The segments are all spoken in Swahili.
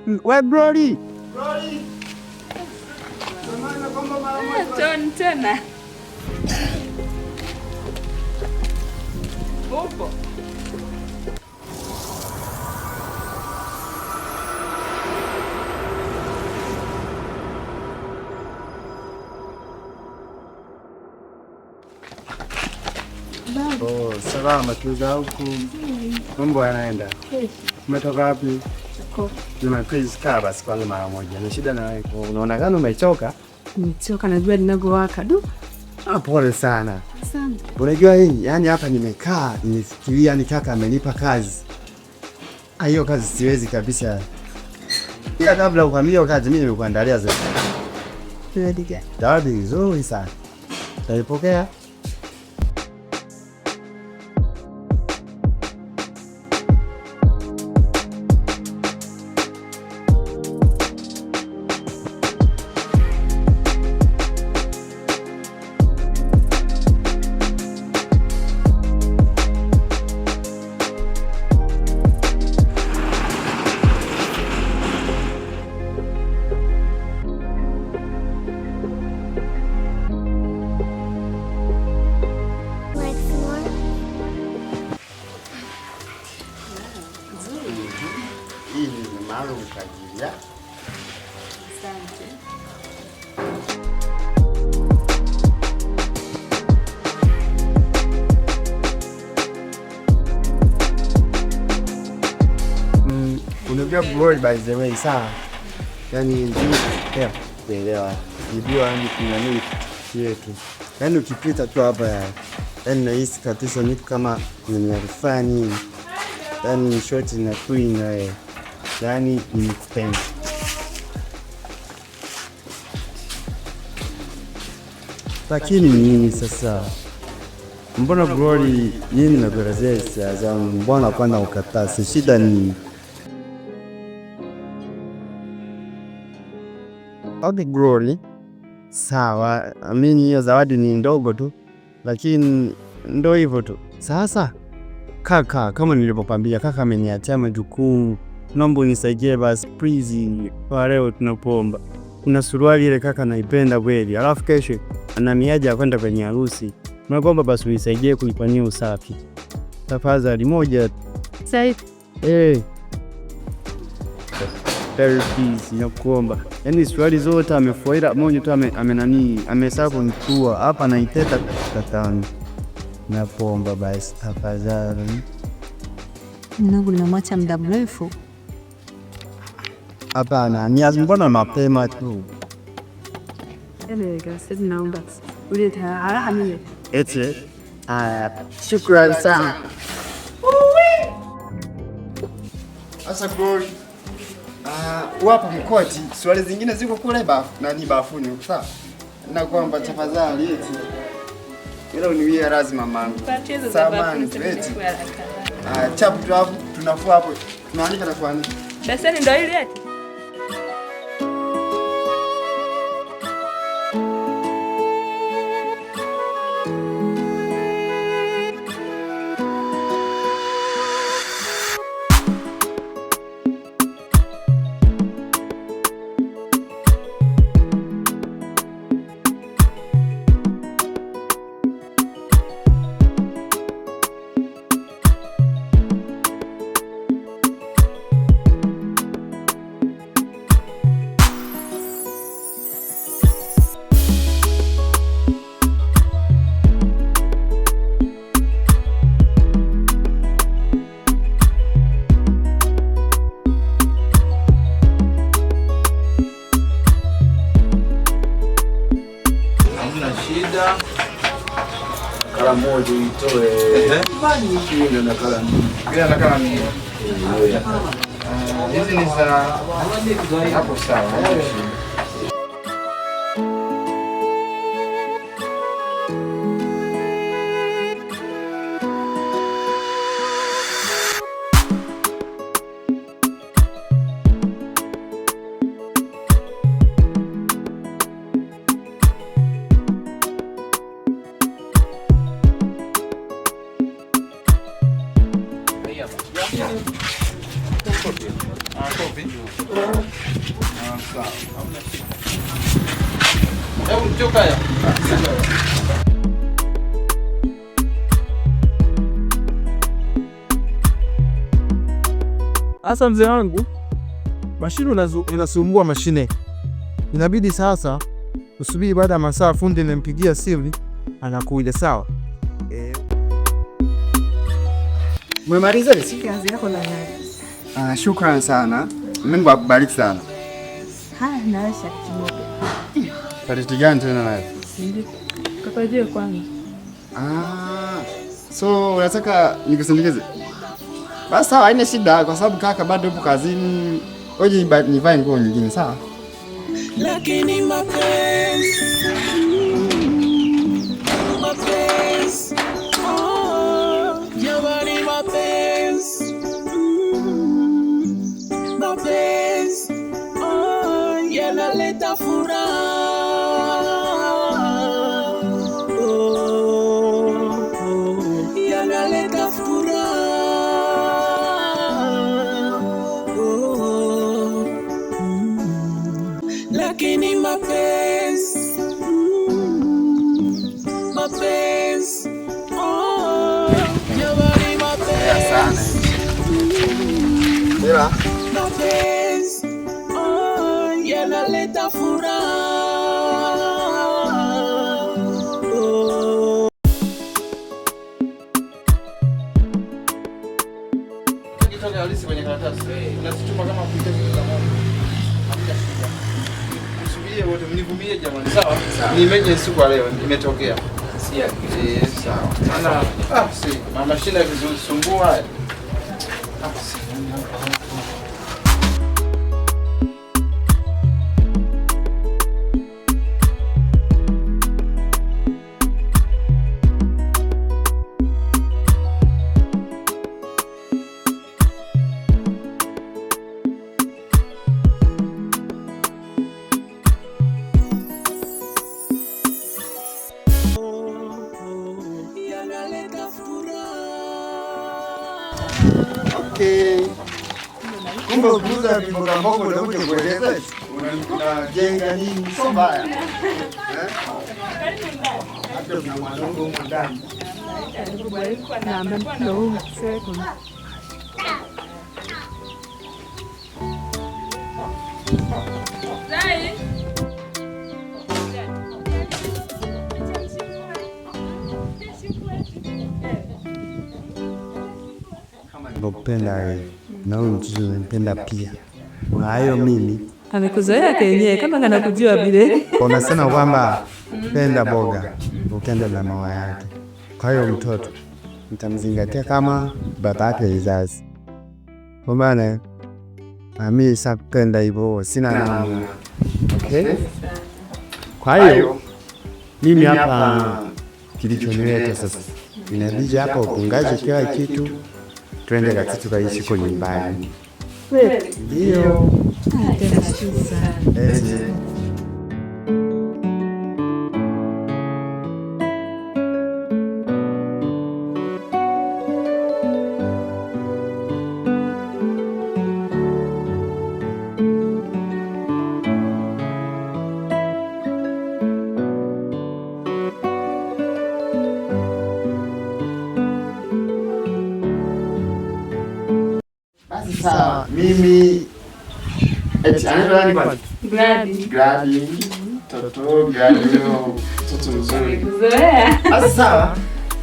We Glory. John tena. Upo. Oh, salama tuza huku. Mambo yanaenda. Umetoka wapi? Please kaa basi kwanza mara moja. Na shida na wewe. Unaonekana umechoka. Nimechoka na jua linavyowaka. Pole sana. Asante. Unajua hii, yani hapa nimekaa, nimefikiria ni kaka amenipa kazi. Hiyo kazi siwezi kabisa. Ila kabla ukamia kazi mimi nimekuandalia zaidi. Zawadi nzuri sana. Utaipokea? Hii ni maalum kwa ajili ya. Asante. Unajua Glory by the way sawa. Yani ndio kuelewa. Ndio yani kuna nini yetu. Yani ukipita tu hapa yani nahisi kabisa ni kama ninarifani. Yani short na queen na yani nikupenda. Lakini nini sasa? Mbona Glory yini nakuelezea hisia zangu? Mbona kwanza ukataa? Si shida ni okay Glory. Sawa, amini hiyo zawadi ni ndogo tu. Lakini ndo hivyo tu. Sasa kaka, kama nilivyokuambia, kaka ameniachia majukumu. Naomba unisaidie basi please. Kwa leo tunapoomba. Kuna suruali ile kaka naipenda kweli. Alafu kesho ana miadi ya kwenda kwenye harusi. Naomba basi unisaidie kuifanyia usafi. Tafadhali moja. Said. Please nakuomba. Yaani suruali zote amefoira moja tu amesahau nitua. Hapa naiteta tatani. Nakuomba basi tafadhali. Mungu ninamwacha muda mrefu. Hapana, ni mbona mapema tu. Sasa naomba. Ulete haraka mimi. Eti. Shukrani sana. Asa Glory. Wapa mkoti, swali zingine ziko kule bafuni, sawa? Na kwamba tafadhali eti. Ila uniwie lazima mamangu. Samahani eti. Chapu tu hapo, tunafua hapo. Tunaandika na kuandika. Beseni ndio ile eti. Nakala moja itoe. Ndio nakala mbili. Bila nakala mbili. Hizi ni za hapo sawa. Asa mzee wangu, mashine inasumbua mashine. Inabidi sasa usubiri baada ya masaa, fundi nimpigia simu anakuja. Sawa. Umemaliza kazi yako na shukrani sana. Mungu akubariki sana. Naasha Pariti gani tena nayo? kapaje kwangu. So unataka nikusindikize? Basi sawa, haina shida kwa sababu kaka bado yupo kazini. Ngoja nivae nguo nyingine, sawa? Lakini mapenzi jamani, mapenzi yanaleta furaha, yanaleta furaha. Lakini mapenzi jamani, mapenzi yanaleta furaha. Kitoka halisi kwenye karatasi. Unazituma kama kuita vitu za Mungu. Hamna shida. Msubirie wote, mnivumilie jamani, sawa? Ni emergency kwa leo imetokea. Sawa. Ana mama shida kizungusumbua. Kumbe kuuza mboga mboga ndio uje kueleza. Unajenga nini? Sio mbaya. Hapo kuna mwanangu ndani. Na mbona second. Napenda na wewe mtu unapenda pia. Kwa hiyo mimi amekuzoea kenyewe kama kanakujua vile. unasema kwamba penda boga, ukenda na mama yake. Kwa hiyo mtoto nitamzingatia kama babake mzazi. Kwa maana mimi sapenda hivyo, sina namna. Okay? Kwa hiyo mimi hapa kilichonileta sasa, inabidi hapa upungaje kila kitu, twende katika tukaishi kwa nyumbani. Ndio. Sawa, mimi Gladi. Toto Gladi toto mzuri. Kuzoea. Sawa.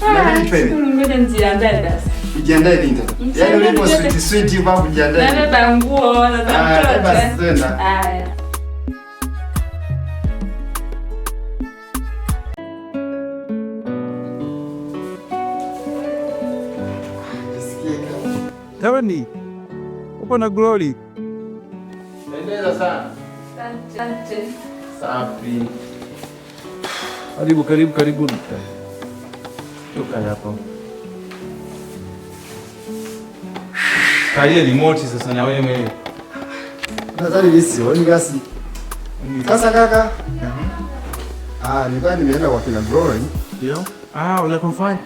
Ngoja nijiandae basi. Ujiandae nini? Yaani ulipo sweet hivi hapo ujiandae. Nabeba nguo na za basi tena. Haya. Tawani. Upo na Glory. Pendeza sana. Asante. Safi. Karibu. Toka hapo. Kalia remote sasa na wewe mwenyewe. Nadhani hisi wewe gasi. Sasa kaka. Nilikuwa nimeenda kwa kina Glory. Ndio. Unakumfanya?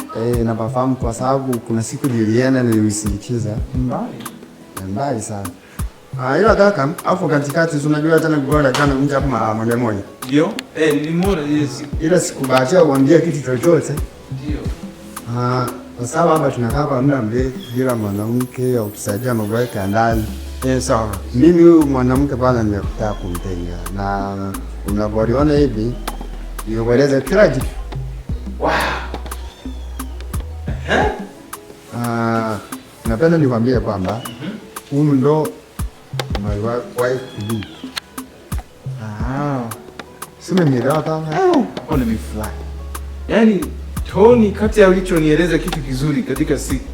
Nafahamu kwa sababu kuna siku nilienda nilisindikiza. Mbali. mbali sana. Ila kaka, afu katikati tunajua tena bora kana mja kama moja moja. Ndio? Nilimwona ile siku. Ila sikubahatia kuambia kitu chochote. Ndio. Kwa sababu hapa tunakaa kwa muda mrefu bila mwanamke au kusaidia mambo yake ya ndani. Sawa. Mimi huyu mwanamke bwana nimekutaka kumtenga na unavyoona hivi nieleze kila kitu. Wow. Napenda nikwambie kwamba huyu ndo my wife to be. Sema nielewa kama hapo nimefurahi. Yaani Tony kati ya ulichonieleza kitu kizuri katika siku.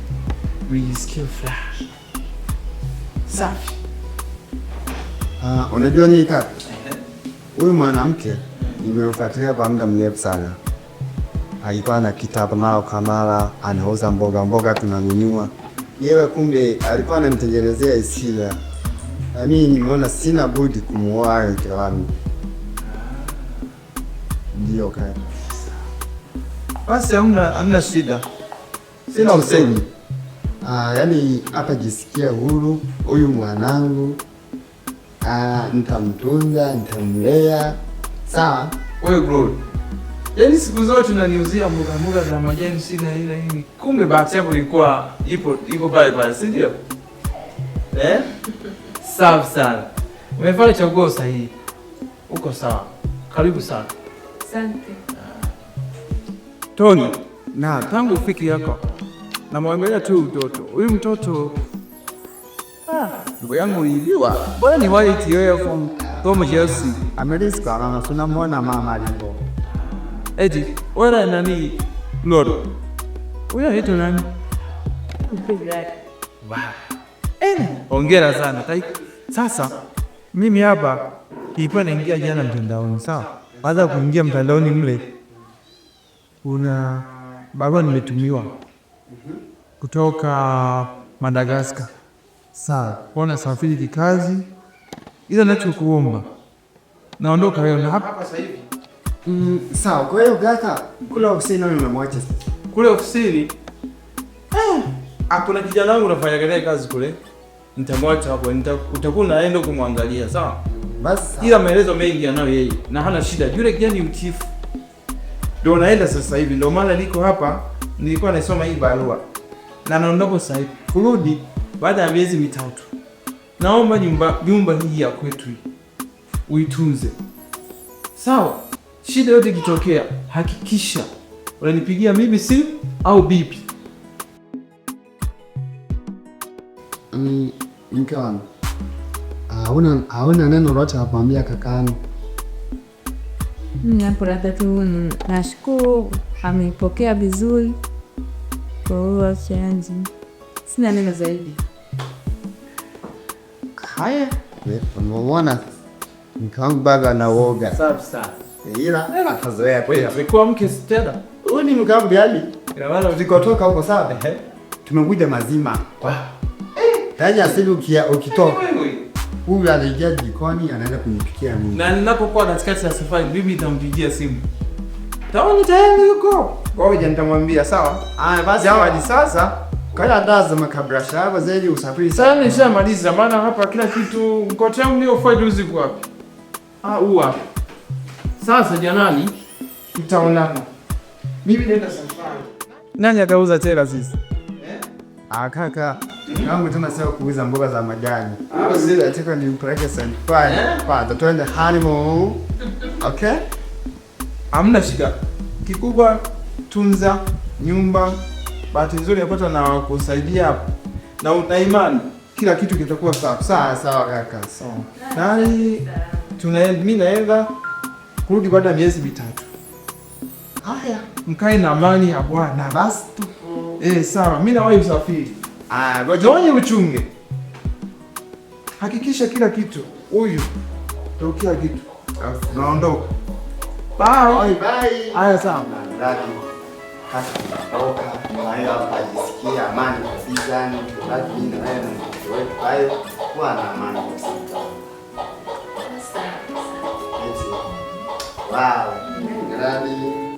Nilisikia flash. Safi. Unajua nini kaka? Huyu mwanamke nimemfuatilia kwa muda mrefu sana. Alikuwa na kitabu nao Kamala, anauza mboga tunanunua. Yeye kumbe alikuwa ananitengenezea hisia. Mimi nimeona sina budi kumuoa mke wangu. Ndio kaka. Basi hamna shida. Sina usemi. Yaani hapa jisikia huru, huyu mwanangu. Nitamtunza, nitamlea. Sawa? Wewe bro. Yaani siku zote unaniuzia mboga za majani sina ila hivi. Kumbe bahati yako ilikuwa ipo pale, si ndio? Safi sana. Umefanya chaguo sahihi. Uko sawa. Karibu sana. Asante. Tony, na tangu ufiki yako na mwangalia tu mtoto. Huyu mtoto ndugu yangu iliwa. Bwana ni white yeye from Jersey. Ameriska na tunamwona mama alipo. Eti, wala nani? Lord. Huyu anaitwa nani? Wow. Hongera sana. Sasa mimi hapa nilikuwa naingia jana mtandaoni, sawa? Baada ya kuingia mtandaoni mle kuna barua nimetumiwa kutoka Madagascar. Sawa, kuna safari kikazi. Ila ninachokuomba naondoka leo na hapa sasa hivi. Sawa, kwa hiyo kaka, kule ofisini umemwacha sasa. Kule ofisini? Hakuna kijana wangu nafanya naye kazi kule. Nitamwacha hapo, utakuwa naenda kumwangalia, sawa? Basi. Ila maelezo mengi anayo yeye na hana shida. Yule kijana ni mtifu. Ndio naenda sasa hivi. Ndio maana niko hapa, nilikuwa nasoma hii barua. Na naondoka sasa hivi. Kurudi baada ya miezi mitatu. Naomba nyumba hii ya kwetu uitunze. Sawa? Shida yote ikitokea, hakikisha unanipigia mimi simu au bibi. Mke wangu. Hauna neno lolote la kumwambia kakaangu? Hapo labda tu nashukuru amepokea vizuri. Kwa hiyo chanzi. Sina neno zaidi. Haya. Unaona? Mke wangu bado anaoga. Safi sana. Ila atazoea pia. Amekuwa mke tena. Huyu ni mke wangu biali. Ina maana ulikotoka huko sawa? Tumekuja mazima. Tayari asili ukitoka. Huyu anaingia jikoni anaenda kunipikia mimi. Na ninapokuwa katikati ya safari bibi nitampigia simu. Taoni tayari yuko. Ngoja nitamwambia sawa? Basi hadi sasa kaya ndaza makabrasha hapa zaidi usafiri. Sasa nishamaliza maana hapa kila kitu mkotea mlio faida usiku wapi? Uwa. Sasa janani tutaonana. Mimi naenda safari. Nani atauza tena sisi? Kaka, yangu tunasema kuuza mboga za majani. Zile nataka nimpeleke safari. Twende honeymoon. Okay? Hamna shida. Kikubwa tunza nyumba. Bahati nzuri yapata na kusaidia hapo. Na una imani kila kitu kitakuwa sawa. Sawa kaka. Sawa. Nani mimi naenda kurudi baada ya miezi mitatu. Haya, mkae na amani ya Bwana. Basi tu. Sawa, mimi nawahi usafiri. Ngoja uchunge. Hakikisha kila kitu. Huyu ndio kila kitu. Naondoka. Bye. Bye. Haya sawa. Haya ajisikia amani kabisa ni tunabaki na wewe na mtoto wetu hayo kwa na amani kabisa. Wow. Nani?